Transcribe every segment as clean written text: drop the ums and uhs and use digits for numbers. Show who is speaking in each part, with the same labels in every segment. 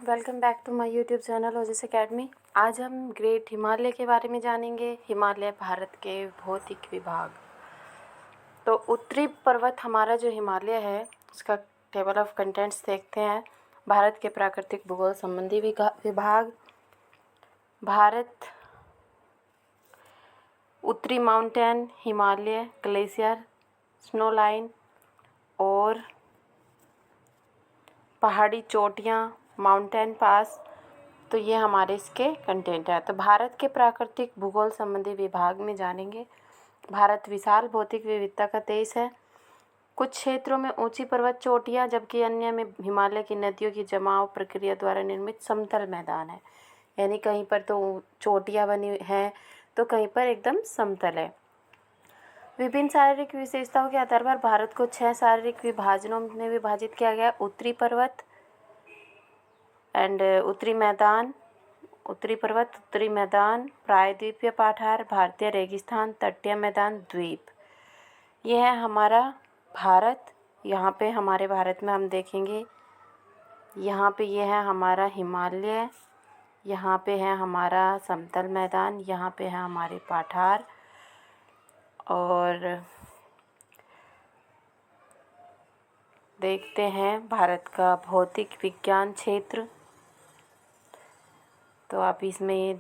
Speaker 1: Welcome back to my YouTube channel Ojas academy. आज हम great Himalaya के बारे में जानेंगे। हिमालय भारत के भौतिक विभाग। तो उत्तरी पर्वत हमारा जो हिमालय है उसका टेबल ऑफ कंटेंट्स देखते हैं। भारत के प्राकृतिक भूगोल संबंधी विभाग। भारत उत्तरी mountain, Himalaya, glacier, snow line और पहाड़ी चोटियाँ, माउंटेन पास। तो ये हमारे इसके कंटेंट है। तो भारत के प्राकृतिक भूगोल संबंधी विभाग में जानेंगे। भारत विशाल भौतिक विविधता का देश है। कुछ क्षेत्रों में ऊंची पर्वत चोटियाँ जबकि अन्य में हिमालय की नदियों की जमाव प्रक्रिया द्वारा निर्मित समतल मैदान है। यानी कहीं पर तो चोटियाँ बनी हैं तो कहीं पर एकदम समतल है। विभिन्न शारीरिक विशेषताओं के आधार पर भारत को 6 शारीरिक विभाजनों में विभाजित किया गया। उत्तरी पर्वत एंड उत्तरी मैदान, उत्तरी पर्वत, उत्तरी मैदान, प्रायद्वीपीय पठार, भारतीय रेगिस्तान, तटीय मैदान, द्वीप। यह है हमारा भारत। यहाँ पे हमारे भारत में हम देखेंगे, यहाँ पे ये है हमारा हिमालय, यहाँ पे है हमारा समतल मैदान, यहाँ पे है हमारे पठार। और देखते हैं भारत का भौतिक विज्ञान क्षेत्र। तो आप इसमें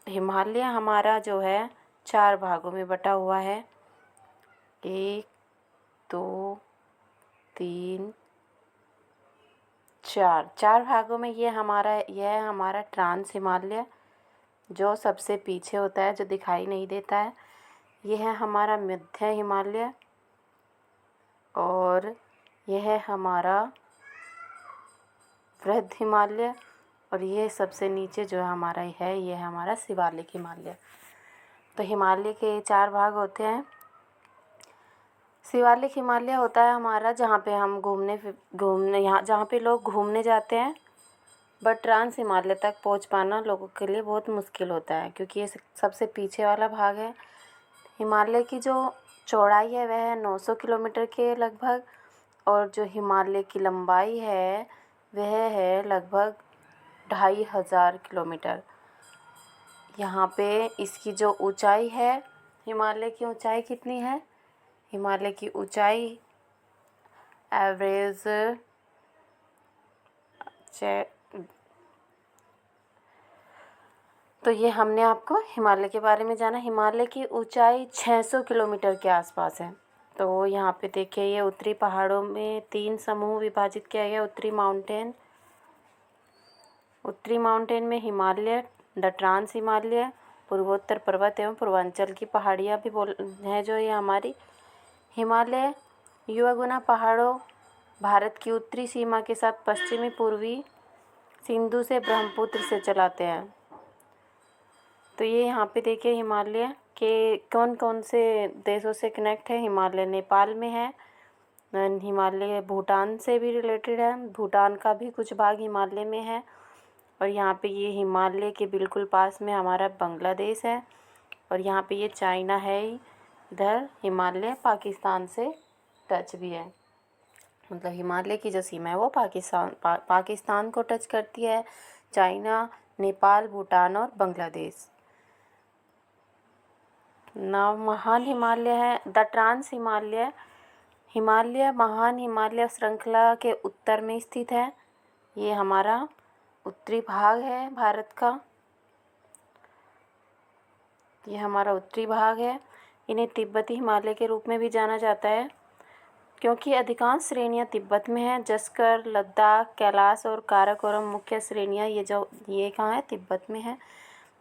Speaker 1: हिमालय हमारा जो है 4 भागों में बटा हुआ है। 1, 2, 3, 4 भागों में यह है हमारा ट्रांस हिमालय जो सबसे पीछे होता है, जो दिखाई नहीं देता है। यह है हमारा मध्य हिमालय और यह है हमारा वृद्ध हिमालय और ये सबसे नीचे जो हमारा है ये है हमारा शिवालिक हिमालय। तो हिमालय के 4 भाग होते हैं। शिवालिक हिमालय होता है हमारा जहाँ पे हम घूमने यहाँ जहाँ पे लोग घूमने जाते हैं, बट ट्रांस हिमालय तक पहुँच पाना लोगों के लिए बहुत मुश्किल होता है क्योंकि ये सबसे पीछे वाला भाग है। हिमालय की जो चौड़ाई है वह है 900 किलोमीटर के लगभग और जो हिमालय की लंबाई है वह है लगभग 2500 किलोमीटर। यहाँ पे इसकी जो ऊंचाई है, हिमालय की ऊंचाई कितनी है? हिमालय की ऊंचाई एवरेज तो ये हमने आपको हिमालय के बारे में जाना। हिमालय की ऊंचाई 600 किलोमीटर के आसपास है। तो यहाँ पे देखिए ये उत्तरी पहाड़ों में 3 समूह विभाजित किया गया। उत्तरी माउंटेन में हिमालय, द ट्रांस हिमालय, पूर्वोत्तर पर्वत एवं पूर्वांचल की पहाड़ियाँ भी हैं जो ये हमारी हिमालय युवा पहाड़ों भारत की उत्तरी सीमा के साथ पश्चिमी पूर्वी सिंधु से ब्रह्मपुत्र से चलाते हैं। तो ये यहाँ पे देखिए हिमालय के कौन कौन से देशों से कनेक्ट है। हिमालय नेपाल में है, हिमालय भूटान से भी रिलेटेड है, भूटान का भी कुछ भाग हिमालय में है। और यहाँ पे ये हिमालय के बिल्कुल पास में हमारा बांग्लादेश है और यहाँ पे ये चाइना है ही। इधर हिमालय पाकिस्तान से टच भी है, मतलब हिमालय की जो सीमा है वो पाकिस्तान को टच करती है। चाइना, नेपाल, भूटान और बांग्लादेश। महान हिमालय है द ट्रांस हिमालय। हिमालय महान हिमालय श्रृंखला के उत्तर में स्थित है। ये हमारा उत्तरी भाग है भारत का, ये हमारा उत्तरी भाग है। इन्हें तिब्बती हिमालय के रूप में भी जाना जाता है क्योंकि अधिकांश श्रेणियां तिब्बत में हैं। जस्कर, लद्दाख, कैलाश और काराकोरम मुख्य श्रेणियां ये कहाँ है? तिब्बत में है।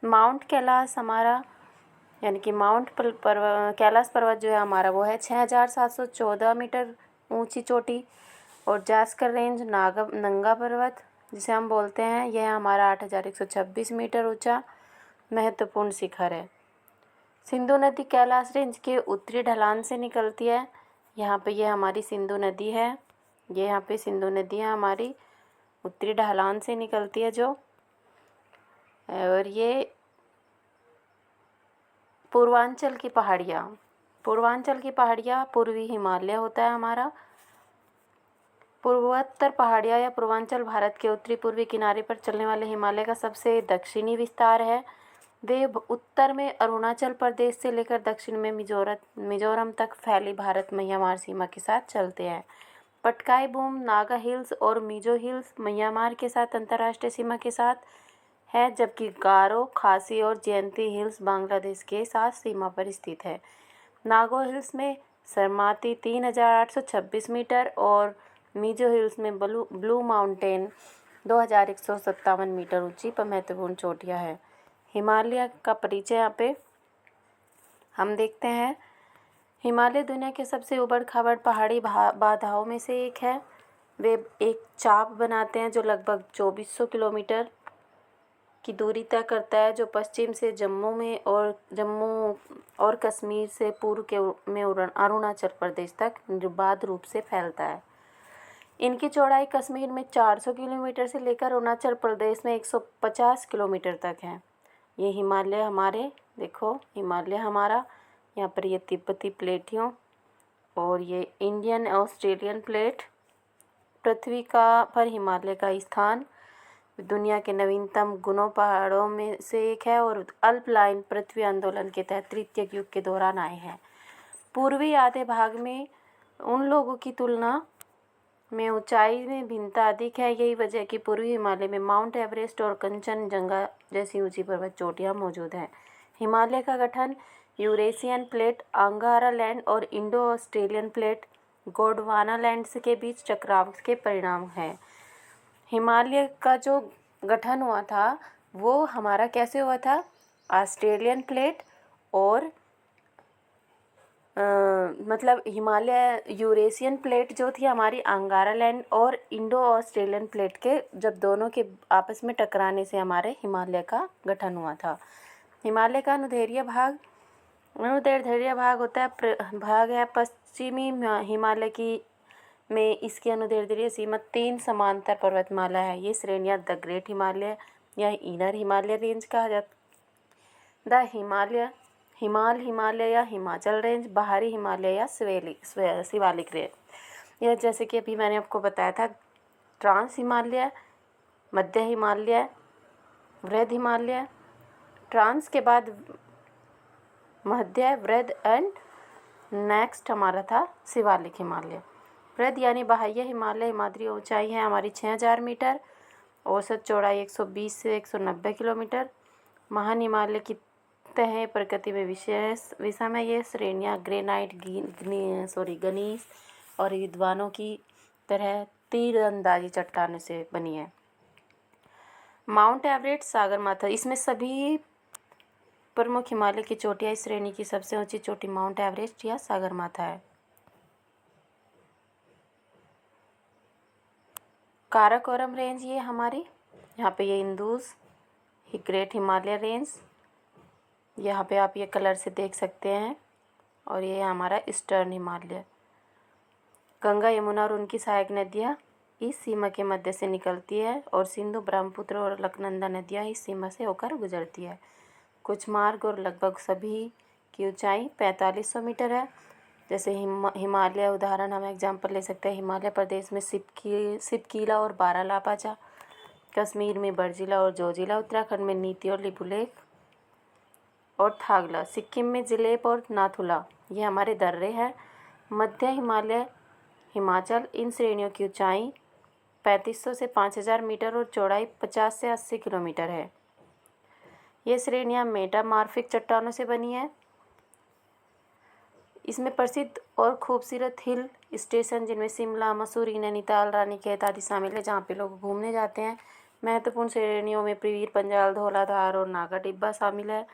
Speaker 1: माउंट कैलाश हमारा यानी कि कैलाश पर्वत जो है हमारा वो है 6714 मीटर ऊंची चोटी। और जास्कर रेंज नंगा पर्वत जिसे हम बोलते हैं यह हमारा 8126 मीटर ऊंचा महत्वपूर्ण शिखर है। सिंधु नदी कैलाश रेंज के उत्तरी ढलान से निकलती है। यहाँ पे ये हमारी सिंधु नदी है, ये यहाँ पे सिंधु नदी है हमारी उत्तरी ढलान से निकलती है जो। और ये पूर्वांचल की पहाड़ियाँ पूर्वी हिमालय होता है हमारा। पूर्वोत्तर पहाड़ियाँ या पूर्वांचल भारत के उत्तरी पूर्वी किनारे पर चलने वाले हिमालय का सबसे दक्षिणी विस्तार है। वे उत्तर में अरुणाचल प्रदेश से लेकर दक्षिण में मिजोरम तक फैली भारत म्यांमार सीमा के साथ चलते हैं। पटकाई बूम, नागा हिल्स और मिजो हिल्स म्यांमार के साथ अंतर्राष्ट्रीय सीमा के साथ है, जबकि गारो, खासी और जयंती हिल्स बांग्लादेश के साथ सीमा पर स्थित है। नागो हिल्स में सरमाती 3826 मीटर और मिजो हिल्स में ब्लू माउंटेन 2157 मीटर ऊंची पर महत्वपूर्ण चोटियाँ हैं। हिमालय का परिचय यहाँ पे हम देखते हैं। हिमालय दुनिया के सबसे उबड़-खाबड़ पहाड़ी बाधाओं में से एक है। वे एक चाप बनाते हैं जो लगभग 2400 किलोमीटर की दूरी तय करता है, जो पश्चिम से जम्मू और कश्मीर से पूर्व में अरुणाचल प्रदेश तक निर्बाध रूप से फैलता है। इनकी चौड़ाई कश्मीर में 400 किलोमीटर से लेकर अरुणाचल प्रदेश में 150 किलोमीटर तक है। ये हिमालय हमारे, देखो हिमालय हमारा, यहाँ पर ये तिब्बती प्लेटियों और ये इंडियन ऑस्ट्रेलियन प्लेट। पृथ्वी पर हिमालय का स्थान दुनिया के नवीनतम गुनों पहाड़ों में से एक है और अल्पलाइन पृथ्वी आंदोलन के तहत तृतीय युग के दौरान आए हैं। पूर्वी आधे भाग में उन लोगों की तुलना में ऊंचाई में भिन्नता अधिक है। यही वजह है कि पूर्वी हिमालय में माउंट एवरेस्ट और कंचनजंगा जैसी ऊंची पर्वत चोटियां मौजूद हैं। हिमालय का गठन यूरेशियन प्लेट, अंगारा लैंड और Indo Australian plate Gondwana lands के बीच टकराव के परिणाम है। हिमालय का जो गठन हुआ था वो हमारा कैसे हुआ था? ऑस्ट्रेलियन प्लेट और मतलब हिमालय यूरेशियन प्लेट जो थी हमारी अंगारा लैंड और इंडो ऑस्ट्रेलियन प्लेट के जब दोनों के आपस में टकराने से हमारे हिमालय का गठन हुआ था। हिमालय का अनुदैर्ध्य भाग होता है भाग है पश्चिमी हिमालय की में इसकी अनुदैर्ध्य सीमा 3 समांतर पर्वतमाला है। ये श्रेणियाँ द ग्रेट हिमालय या इनर हिमालय रेंज कहा जाता, द हिमालय या हिमाचल रेंज, बाहरी हिमालय या शिवालिक रेंज। यह जैसे कि अभी मैंने आपको बताया था, ट्रांस हिमालय, मध्य हिमालय, वृहद हिमालय, ट्रांस के बाद मध्य, वृहद एंड नेक्स्ट हमारा था शिवालिक हिमालय। वृहद यानी बाह्य हिमालय हिमाद्री ऊंचाई है हमारी 6000 मीटर, औसत चौड़ाई 120 से 190 किलोमीटर। महान हिमालय की तह प्रकृति में विषम है। ये श्रेणियाँ ग्रेनाइट, गनीस और विद्वानों की तरह तीरंदाजी चट्टानों से बनी है। माउंट एवरेस्ट, सागरमाथा, इसमें सभी प्रमुख हिमालय की चोटियाँ इस श्रेणी की सबसे ऊंची चोटी माउंट एवरेस्ट या सागरमाथा है। काराकोरम रेंज ये हमारी, यहाँ पे ये इंदुस ग्रेट हिमालय रेंज, यहाँ पे आप ये कलर से देख सकते हैं, और ये हमारा ईस्टर्न हिमालय। गंगा, यमुना और उनकी सहायक नदियाँ इस सीमा के मध्य से निकलती है और सिंधु, ब्रह्मपुत्र और अलकनंदा नदियाँ इस सीमा से होकर गुजरती है। कुछ मार्ग और लगभग सभी की ऊंचाई 4500 मीटर है। जैसे हिमालय उदाहरण हम एग्जांपल ले सकते हैं, हिमालय प्रदेश में सिपकीला और बारालापाचा, कश्मीर में बर्जिला और जोजिला, उत्तराखंड में नीति और लिपुलेख और थागला, सिक्किम में जिलेब और नाथुला, ये हमारे दर्रे हैं। मध्य हिमालय, हिमाचल, इन श्रेणियों की ऊंचाई 3500 से 5000 मीटर और चौड़ाई 50 से 80 किलोमीटर है। ये श्रेणियाँ मेटामार्फिक चट्टानों से बनी है। इसमें प्रसिद्ध और खूबसूरत हिल स्टेशन जिनमें शिमला, मसूरी, नैनीताल, रानीखेत आदि शामिल है, जहाँ पे लोग घूमने जाते हैं। महत्वपूर्ण श्रेणियों में पीर पंजाल, धौलाधार और नागा डिब्बा शामिल है।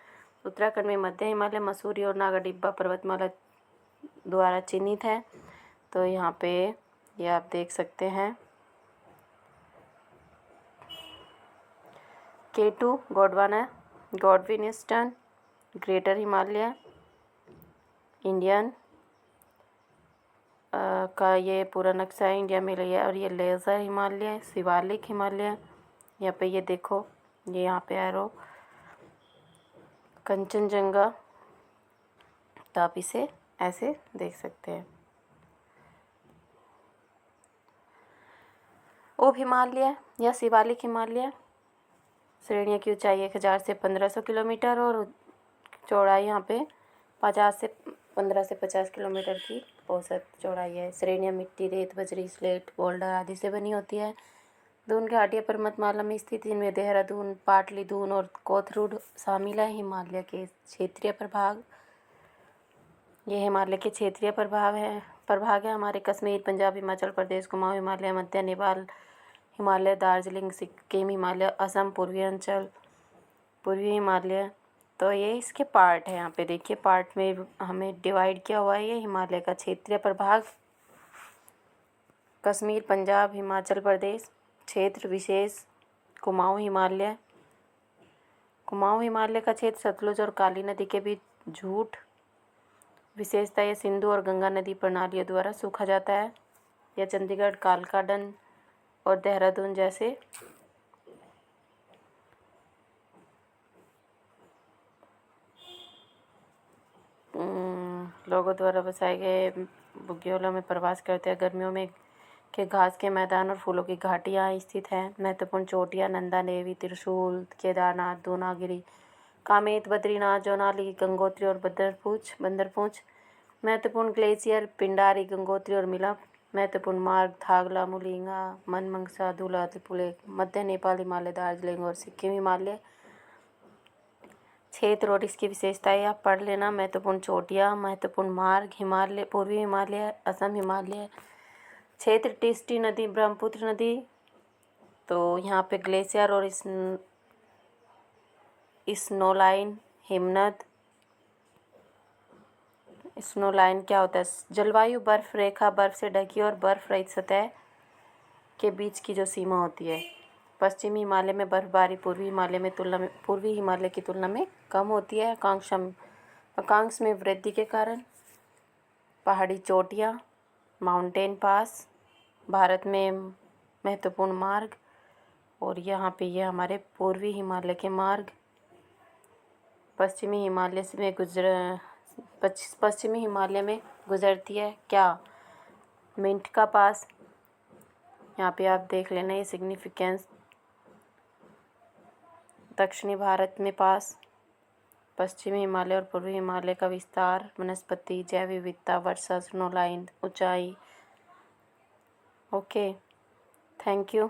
Speaker 1: उत्तराखंड में मध्य हिमालय, मसूरी और नागा डिब्बा पर्वतमाला द्वारा चिन्हित है। तो यहाँ पे ये आप देख सकते हैं। K2 Gondwana, Godwin eastern, greater Himalaya, Indian का ये पूरा नक्शा है, इंडिया में लिया। और ये लेज़र हिमालय, शिवालिक हिमालय, यहाँ पे ये देखो, ये यहाँ पे एरो, कंचनजंगा, तो आप इसे ऐसे देख सकते हैं। उप हिमालय या शिवालिक हिमालय श्रेणियों की ऊंचाई 1000 से 1500 किलोमीटर और चौड़ाई यहाँ पे 15 से 50 किलोमीटर की औसत चौड़ाई है। श्रेणियाँ मिट्टी, रेत, बजरी, स्लेट, बोल्डर आदि से बनी होती है। दून घाटियाँ पर्वतमाला में स्थित, इनमें देहरादून, पाटली दून और कोथरूड शामिल है। हिमालय के क्षेत्रीय प्रभाग, ये हिमालय के क्षेत्रीय प्रभाग है हमारे कश्मीर, पंजाब, हिमाचल प्रदेश, कुमाऊं हिमालय, मध्य नेपाल हिमालय, दार्जिलिंग, सिक्किम हिमालय, असम, पूर्वी अंचल, पूर्वी हिमालय। तो ये इसके पार्ट है। यहाँ पे देखिए पार्ट में हमें डिवाइड किया हुआ है। ये हिमालय का क्षेत्रीय प्रभाग, कश्मीर, पंजाब, हिमाचल प्रदेश, क्षेत्र विशेष, कुमाऊं हिमालय। कुमाऊं हिमालय का क्षेत्र सतलुज और काली नदी के बीच झूठ विशेषता, यह सिंधु और गंगा नदी प्रणालियों द्वारा सूखा जाता है। यह चंडीगढ़, कालका डन और देहरादून जैसे लोगों द्वारा बसाए गए भूगोलों में प्रवास करते हैं। गर्मियों में के घास के मैदान और फूलों की घाटियाँ स्थित हैं। महत्वपूर्ण चोटियाँ नंदा देवी, त्रिशूल, केदारनाथ, दूनागिरी, कामेत, बद्रीनाथ, जोनाली, गंगोत्री और बंदरपूंछ। महत्वपूर्ण ग्लेशियर पिंडारी, गंगोत्री और मिलप। महत्वपूर्ण मार्ग थागला, मुलिंगा, मनमंगसा, धूला, त्रिपुले, मध्य नेपाल हिमालय, दार्जिलिंग और सिक्किम हिमालय। क्षेत्र और इसकी विशेषताएं आप पढ़ लेना। महत्वपूर्ण चोटियाँ, महत्वपूर्ण मार्ग, हिमालय, पूर्वी हिमालय, असम हिमालय, क्षेत्र टिस्टी नदी, ब्रह्मपुत्र नदी। तो यहाँ पे ग्लेशियर और स्नोलाइन, हिमनद। स्नोलाइन क्या होता है? जलवायु बर्फ रेखा, बर्फ से ढकी और बर्फ रहित सतह के बीच की जो सीमा होती है। पश्चिमी हिमालय में बर्फबारी पूर्वी हिमालय की तुलना में कम होती है। अक्षांश में वृद्धि के कारण। पहाड़ी चोटियाँ, माउंटेन पास, भारत में महत्वपूर्ण मार्ग। और यहाँ पे ये हमारे पूर्वी हिमालय के मार्ग। पश्चिमी हिमालय में गुजरती है क्या? मिंट का पास। यहाँ पे आप देख लेना ये सिग्निफिकेंस। दक्षिणी भारत में पास, पश्चिमी हिमालय और पूर्वी हिमालय का विस्तार, वनस्पति, जैव विविधता, वर्षा, स्नोलाइन, ऊंचाई। Okay, thank you.